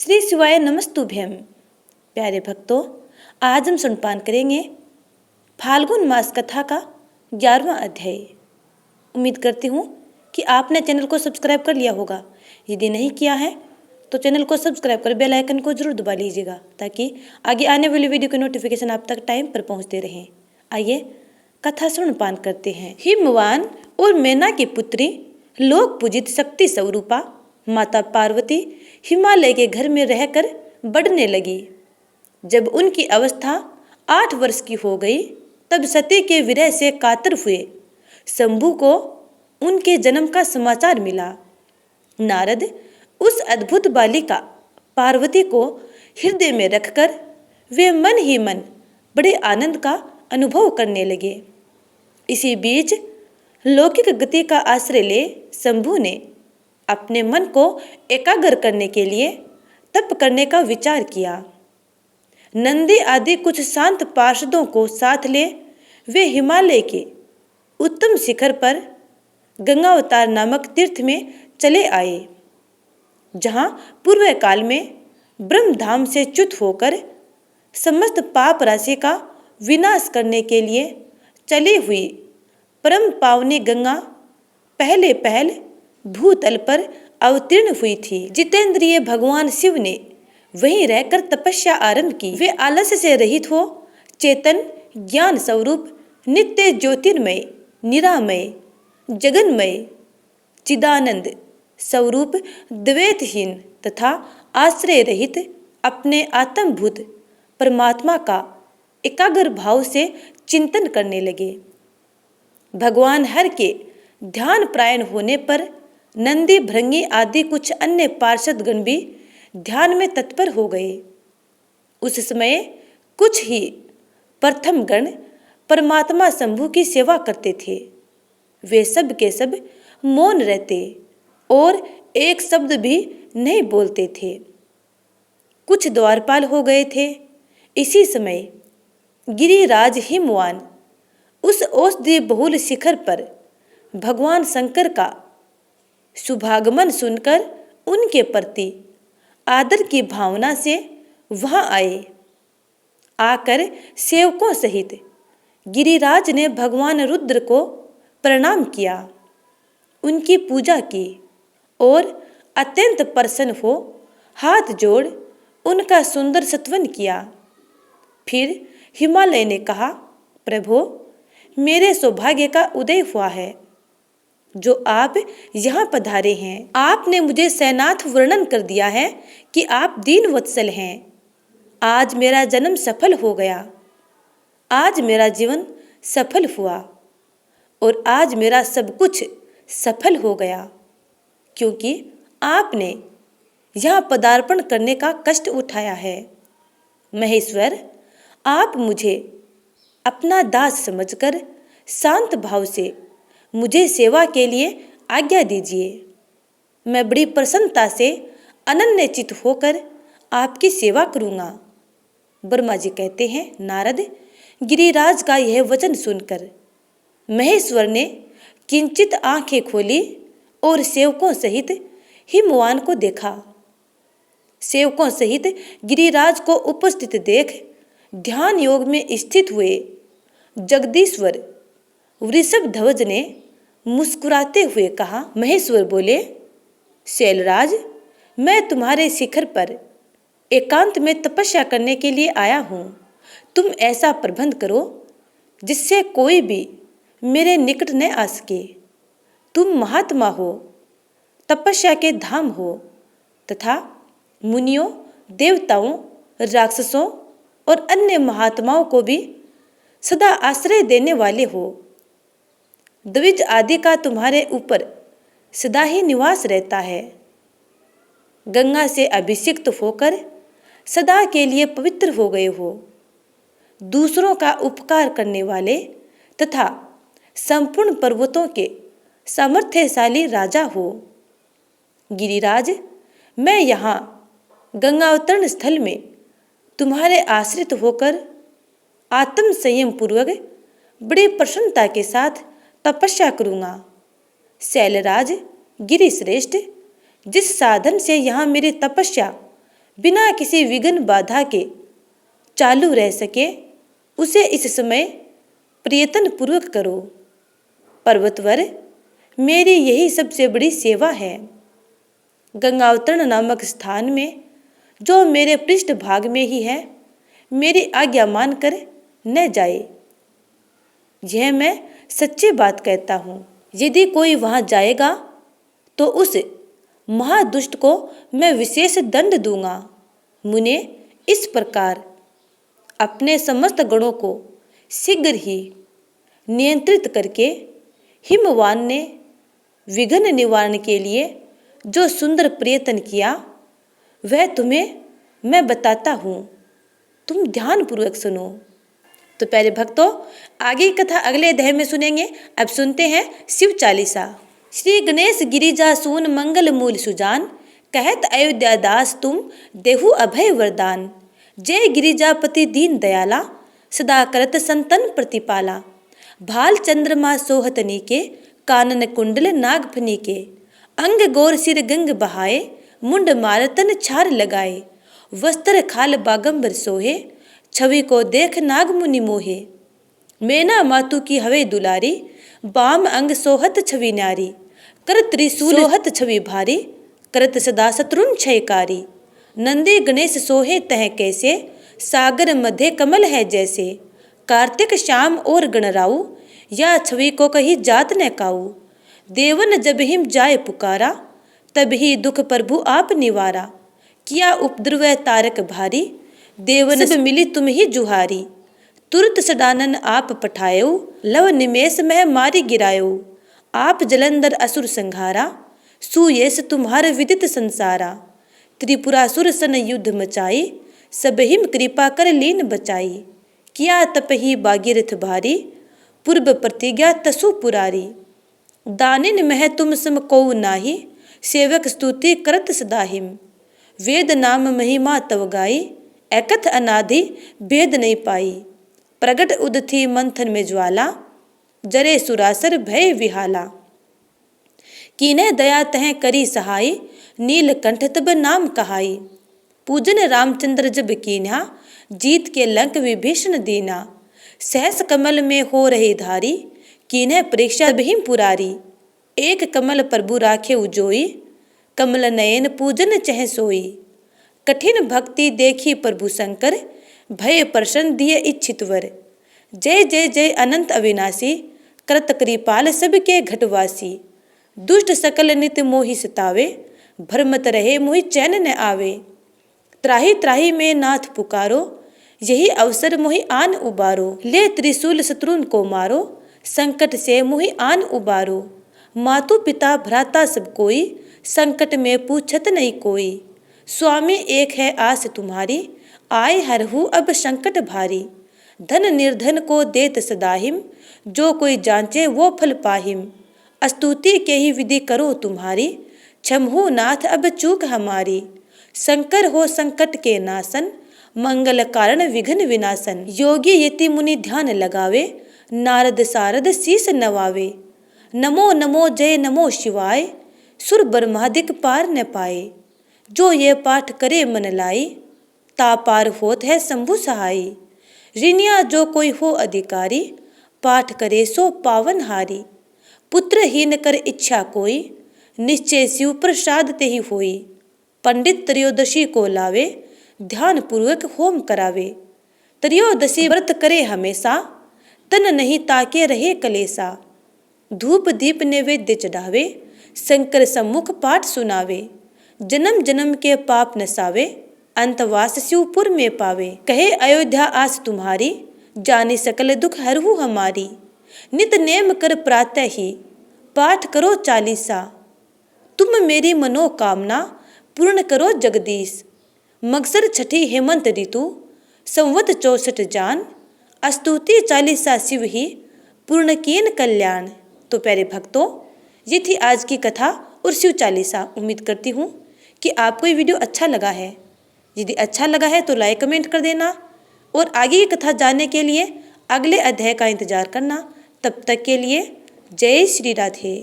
श्री शिवाय नमस्तुभ्यम। प्यारे भक्तों, आज हम सुनपान करेंगे फाल्गुन मास कथा का 11वां अध्याय। उम्मीद करती हूँ कि आपने चैनल को सब्सक्राइब कर लिया होगा। यदि नहीं किया है तो चैनल को सब्सक्राइब कर बेल आइकन को जरूर दबा लीजिएगा ताकि आगे आने वाली वीडियो के नोटिफिकेशन आप तक टाइम पर पहुँचते रहें। आइए कथा सुनपान करते हैं। हिमवान और मैना की पुत्री लोक पूजित शक्ति स्वरूपा माता पार्वती हिमालय के घर में रहकर बढ़ने लगी। जब उनकी अवस्था 8 वर्ष की हो गई तब सती के विरह से कातर हुए शंभु को उनके जन्म का समाचार मिला। नारद उस अद्भुत बालिका पार्वती को हृदय में रखकर वे मन ही मन बड़े आनंद का अनुभव करने लगे। इसी बीच लौकिक गति का आश्रय ले शंभु ने अपने मन को एकाग्र करने के लिए तप करने का विचार किया। नंदी आदि कुछ शांत पार्षदों को साथ ले वे हिमालय के उत्तम शिखर पर गंगावतार नामक तीर्थ में चले आए, जहाँ पूर्व काल में ब्रह्मधाम से च्युत होकर समस्त पाप राशि का विनाश करने के लिए चली हुई परम पावनी गंगा पहले पहल भूतल पर अवतीर्ण हुई थी। जितेंद्रिय भगवान शिव ने वहीं रहकर तपस्या आरंभ की। वे आलस्य से रहित हो चेतन ज्ञान स्वरूप नित्य ज्योतिर्मय निरामय जगन्मय चिदानंद स्वरूप द्वैतहीन तथा आश्रय रहित अपने आत्मभूत परमात्मा का एकाग्र भाव से चिंतन करने लगे। भगवान हर के ध्यान प्रायण होने पर नंदी भृंगी आदि कुछ अन्य पार्षद गण भी ध्यान में तत्पर हो गए। उस समय कुछ ही प्रथम गण परमात्मा शंभु की सेवा करते थे। वे सब के सब मौन रहते और एक शब्द भी नहीं बोलते थे। कुछ द्वारपाल हो गए थे। इसी समय गिरिराज हिमवान उस औषधि बहुल शिखर पर भगवान शंकर का शुभागमन सुनकर उनके प्रति आदर की भावना से वहां आए। आकर सेवकों सहित गिरिराज ने भगवान रुद्र को प्रणाम किया, उनकी पूजा की और अत्यंत प्रसन्न हो हाथ जोड़ उनका सुंदर स्तवन किया। फिर हिमालय ने कहा, प्रभो, मेरे सौभाग्य का उदय हुआ है जो आप यहाँ पधारे हैं। आपने मुझे सैनाथ वर्णन कर दिया है कि आप दीन वत्सल हैं। आज मेरा जन्म सफल हो गया, आज मेरा जीवन सफल हुआ और आज मेरा सब कुछ सफल हो गया, क्योंकि आपने यहाँ पदार्पण करने का कष्ट उठाया है। महेश्वर, आप मुझे अपना दास समझकर शांत भाव से मुझे सेवा के लिए आज्ञा दीजिए। मैं बड़ी प्रसन्नता से अनन्य चित्त होकर आपकी सेवा करूँगा। ब्रह्मा जी कहते हैं, नारद, गिरिराज का यह वचन सुनकर महेश्वर ने किंचित आंखें खोली और सेवकों सहित हिमवान को देखा। सेवकों सहित गिरिराज को उपस्थित देख ध्यान योग में स्थित हुए जगदीश्वर वृषभ ध्वज ने मुस्कुराते हुए कहा। महेश्वर बोले, शैलराज, मैं तुम्हारे शिखर पर एकांत में तपस्या करने के लिए आया हूँ। तुम ऐसा प्रबंध करो जिससे कोई भी मेरे निकट न आ सके। तुम महात्मा हो, तपस्या के धाम हो तथा मुनियों, देवताओं, राक्षसों और अन्य महात्माओं को भी सदा आश्रय देने वाले हो। द्विज आदि का तुम्हारे ऊपर सदा ही निवास रहता है। गंगा से अभिषिक्त होकर सदा के लिए पवित्र हो गए हो। दूसरों का उपकार करने वाले तथा संपूर्ण पर्वतों के सामर्थ्यशाली राजा हो। गिरिराज, मैं यहाँ गंगावतरण स्थल में तुम्हारे आश्रित होकर आत्म संयम पूर्वक बड़ी प्रसन्नता के साथ तपस्या करूँगा। शैलराज, गिरिश्रेष्ठ, जिस साधन से यहाँ मेरी तपस्या बिना किसी विघ्न बाधा के चालू रह सके, उसे इस समय प्रयत्न पूर्वक करो। पर्वतवर, मेरी यही सबसे बड़ी सेवा है। गंगावतरण नामक स्थान में, जो मेरे पृष्ठ भाग में ही है, मेरी आज्ञा मानकर न जाए। यह मैं सच्ची बात कहता हूँ। यदि कोई वहां जाएगा तो उस महादुष्ट को मैं विशेष दंड दूंगा। मुने, इस प्रकार अपने समस्त गणों को शीघ्र ही नियंत्रित करके हिमवान ने विघ्न निवारण के लिए जो सुंदर प्रयत्न किया, वह तुम्हें मैं बताता हूँ। तुम ध्यान पूर्वक सुनो। तो प्यारे भक्तों, आगे की कथा अगले अध्याय में सुनेंगे। अब सुनते हैं शिव चालीसा। श्री गणेश गिरिजा सून मंगल मूल सुजान, कहत अयोध्या दास तुम देहु अभय वरदान। जय गिरिजापति दीन दयाला, सदा करत संतन प्रतिपाला। भाल चंद्रमा सोहत नीके, कानन कुंडल नागफनी के। अंग गोर सिर गंग बहाए, मुंड मारतन छार लगाए। वस्त्र खाल बागंबर सोहे, छवि को देख नाग मुनि मोहे। मैना मातु की हवे दुलारी, बाम अंग सोहत छवि नारी। कर त्रिशूल सोहत छवि भारी, करत सदा शत्रुन क्षयकारी। नंदी गणेश सोहे तह कैसे, सागर मध्य कमल है जैसे। कार्तिक श्याम और गणराऊ, या छवि को कही जात न काऊ। देवन जब हिम जाय पुकारा, तब ही दुख प्रभु आप निवारा। किया उपद्रव तारक भारी, देवन सब मिली तुम ही जुहारी। तुरत सडानन आप पठायो, लव निमेष मह मारी गिरायो। आप जलंधर असुर संहारा, सुयेस तुम्हार विदित संसारा। त्रिपुरासुर सन युद्ध मचाई, सब हिम कृपा कर लीन बचाई। किया तपहि भागीरथ भारी, पूर्व प्रतिज्ञा तसु पुरारी। दानिन मह तुम सम कोउ नाही, सेवक स्तुति करत सदाहिम। वेद नाम महिमा तव गाई, एकथ अनादि भेद नहीं पाई। प्रगट उदथी मंथन में ज्वाला, जरे सुरासर भय विहाला। कीने दया तह करी सहाय, नीलकंठ तब नाम कहाई। पूजन रामचंद्र जब कीन्हा, जीत के लंक विभीषण दीना। सहस कमल में हो रही धारी, कीन्हे परीक्षा भीम पुरारी। एक कमल प्रभु राखे उजोई, कमल नयन पूजन चह सोई। कठिन भक्ति देखी प्रभु शंकर, भय प्रसन्न दिए इच्छित वर। जय जय जय अनंत अविनाशी, कृत कृपाल सबके घटवासी। दुष्ट सकल नित मोहि सतावे, भ्रमत रहे मोहि चैन न आवे। त्राही त्राही में नाथ पुकारो, यही अवसर मोहि आन उबारो। ले त्रिशूल शत्रुन को मारो, संकट से मोहि आन उबारो। मातु पिता भ्राता सब कोई, संकट में पूछत नहीं कोई। स्वामी एक है आस तुम्हारी, आए हरहु अब संकट भारी। धन निर्धन को देत सदाहिम, जो कोई जांचे वो फल पाहिम। स्तुति के ही विधि करो तुम्हारी, क्षम हो नाथ अब चूक हमारी। शंकर हो संकट के नासन, मंगल कारण विघ्न विनाशन। योगी यति मुनि ध्यान लगावे, नारद सारद शीस नवावे। नमो नमो जय नमो शिवाय, सुर ब्रह्मादिक पार न पाए। जो ये पाठ करे मन लाई, ता पार होत है शंभु सहाय। ऋणिया जो कोई हो अधिकारी, पाठ करे सो पावन हारी। पुत्रहीन कर इच्छा कोई, निश्चय शिव प्रसाद ते ही होई। पंडित त्रयोदशी को लावे, ध्यान पूर्वक होम करावे। त्रयोदशी व्रत करे हमेशा, तन नहीं ताके रहे कलेसा। धूप दीप नैवेद्य चढ़ावे, शंकर सम्मुख पाठ सुनावे। जन्म जन्म के पाप नसावे, अंतवास शिवपुर में पावे। कहे अयोध्या आस तुम्हारी, जाने सकल दुख हरहु हमारी। नित नेम कर प्रातः ही, पाठ करो चालीसा। तुम मेरी मनोकामना, पूर्ण करो जगदीश। मगसर छठी हेमंत ऋतु, संवत 64 जान। स्तुति चालीसा शिव ही, पूर्ण कीन कल्याण। तो प्यारे भक्तों, ये थी आज की कथा और शिव चालीसा। उम्मीद करती हूँ कि आपको ये वीडियो अच्छा लगा है। यदि अच्छा लगा है तो लाइक कमेंट कर देना और आगे की कथा जानने के लिए अगले अध्याय का इंतजार करना। तब तक के लिए जय श्री राधे।